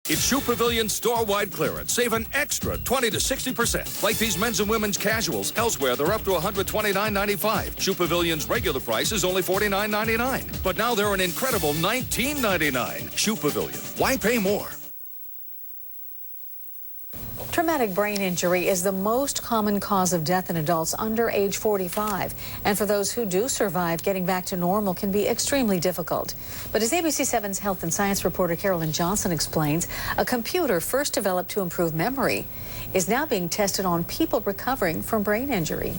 It's Shoe Pavilion store-wide clearance. Save an extra 20 to 60%. Like these men's and women's casuals. Elsewhere, they're up to $129.95. Shoe Pavilion's regular price is only $49.99. But now they're an incredible $19.99. Shoe Pavilion. Why pay more? Traumatic brain injury is the most common cause of death in adults under age 45. And for those who do survive, getting back to normal can be extremely difficult. But as ABC 7's health and science reporter Carolyn Johnson explains, a computer first developed to improve memory is now being tested on people recovering from brain injury.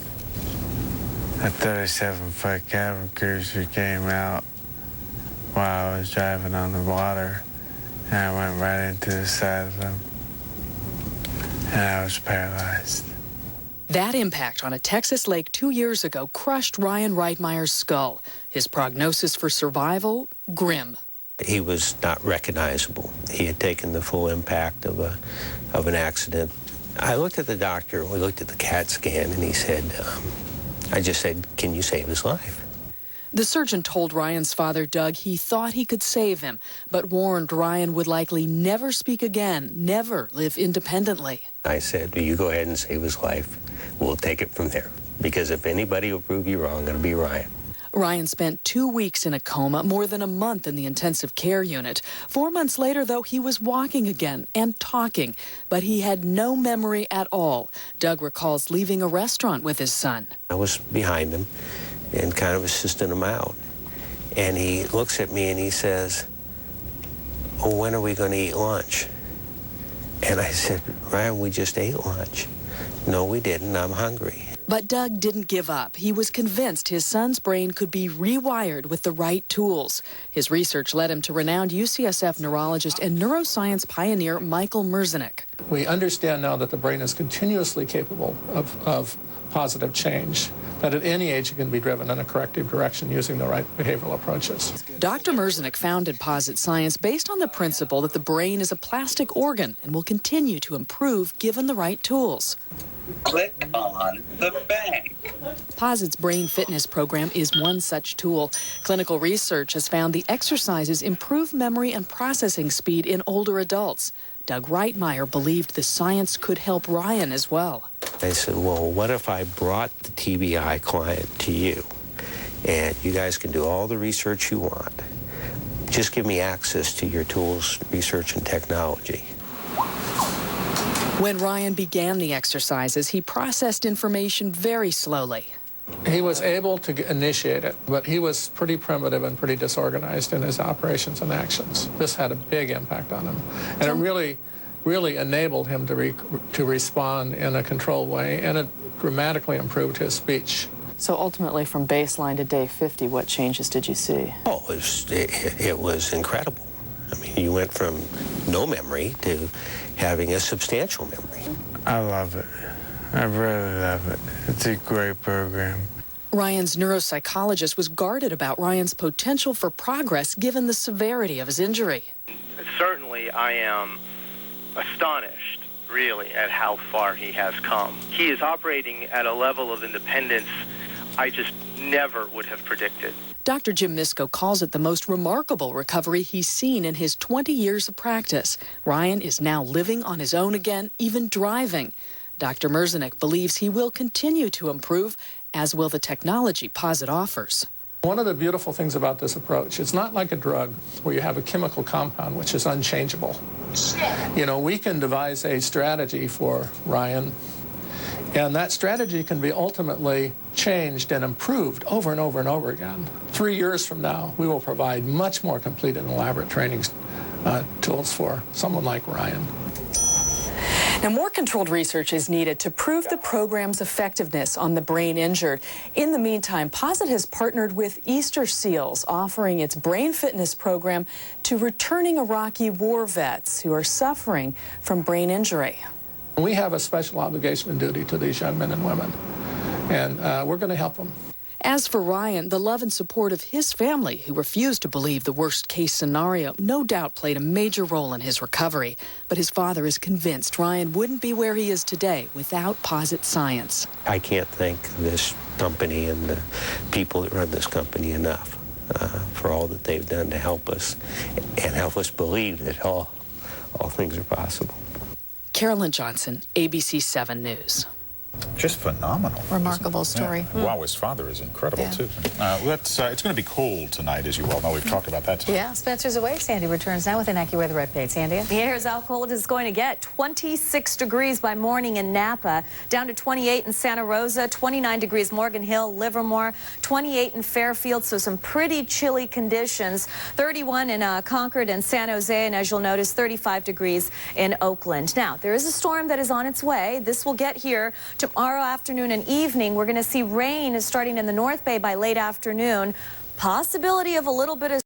A 37-foot cabin cruiser came out while I was driving on the water, and I went right into the side of them. And I was paralyzed. That impact on a Texas lake 2 years ago crushed Ryan Reitmeyer's skull. His prognosis for survival, grim. He was not recognizable. He had taken the full impact of an accident. I looked at the doctor, we looked at the CAT scan, and he said, I just said, can you save his life? The surgeon told Ryan's father, Doug, he thought he could save him, but warned Ryan would likely never speak again, never live independently. I said, well, you go ahead and save his life. We'll take it from there. Because if anybody will prove you wrong, it'll be Ryan. Ryan spent 2 weeks in a coma, more than a month in the intensive care unit. 4 months later, though, he was walking again and talking, but he had no memory at all. Doug recalls leaving a restaurant with his son. I was behind him and kind of assisting him out. And he looks at me and he says, oh, when are we going to eat lunch? And I said, Ryan, we just ate lunch. No, we didn't. I'm hungry. But Doug didn't give up. He was convinced his son's brain could be rewired with the right tools. His research led him to renowned UCSF neurologist and neuroscience pioneer Michael Merzenich. We understand now that the brain is continuously capable of positive change, that at any age it can be driven in a corrective direction using the right behavioral approaches. Dr. Merzenich founded Posit Science based on the principle that the brain is a plastic organ and will continue to improve given the right tools. Click on the bank. Posit's brain fitness program is one such tool. Clinical research has found the exercises improve memory and processing speed in older adults. Doug Reitmeyer believed the science could help Ryan as well. I said, well, what if I brought the TBI client to you, and you guys can do all the research you want. Just give me access to your tools, research, and technology. When Ryan began the exercises, he processed information very slowly. He was able to initiate it, but he was pretty primitive and pretty disorganized in his operations and actions. This had a big impact on him, and it really enabled him to respond in a controlled way, and it dramatically improved his speech. So ultimately, from baseline to day 50, what changes did you see? Oh, it was incredible. I mean, you went from no memory to having a substantial memory. I love it. I really love it. It's a great program. Ryan's neuropsychologist was guarded about Ryan's potential for progress given the severity of his injury. Certainly, I am astonished, really, at how far he has come. He is operating at a level of independence I just never would have predicted. Dr. Jim Misko calls it the most remarkable recovery he's seen in his 20 years of practice. Ryan is now living on his own again, even driving. Dr. Merzenich believes he will continue to improve, as will the technology Posit offers. One of the beautiful things about this approach, it's not like a drug where you have a chemical compound which is unchangeable. You know, we can devise a strategy for Ryan, and that strategy can be ultimately changed and improved over and over and over again. 3 years from now, we will provide much more complete and elaborate training tools for someone like Ryan. Now, more controlled research is needed to prove the program's effectiveness on the brain injured. In the meantime, Posit has partnered with Easter SEALs, offering its brain fitness program to returning Iraqi war vets who are suffering from brain injury. We have a special obligation and duty to these young men and women, and we're going to help them. As for Ryan, the love and support of his family, who refused to believe the worst-case scenario, no doubt played a major role in his recovery. But his father is convinced Ryan wouldn't be where he is today without Posit Science. I can't thank this company and the people that run this company enough for all that they've done to help us and help us believe that all all things are possible. Carolyn Johnson, ABC 7 News. Just phenomenal. Remarkable story. Yeah. Wow, his father is incredible, too. It's going to be cold tonight, as you well know. We've talked about that tonight. Yeah, Spencer's away. Sandy returns now with an AccuWeather update. Sandy? Here's how cold it's going to get. 26 degrees by morning in Napa, down to 28 in Santa Rosa, 29 degrees Morgan Hill, Livermore, 28 in Fairfield, so some pretty chilly conditions. 31 in Concord and San Jose, and as you'll notice, 35 degrees in Oakland. Now, there is a storm that is on its way. This will get here tomorrow afternoon and evening. We're going to see rain starting in the North Bay by late afternoon. Possibility of a little bit of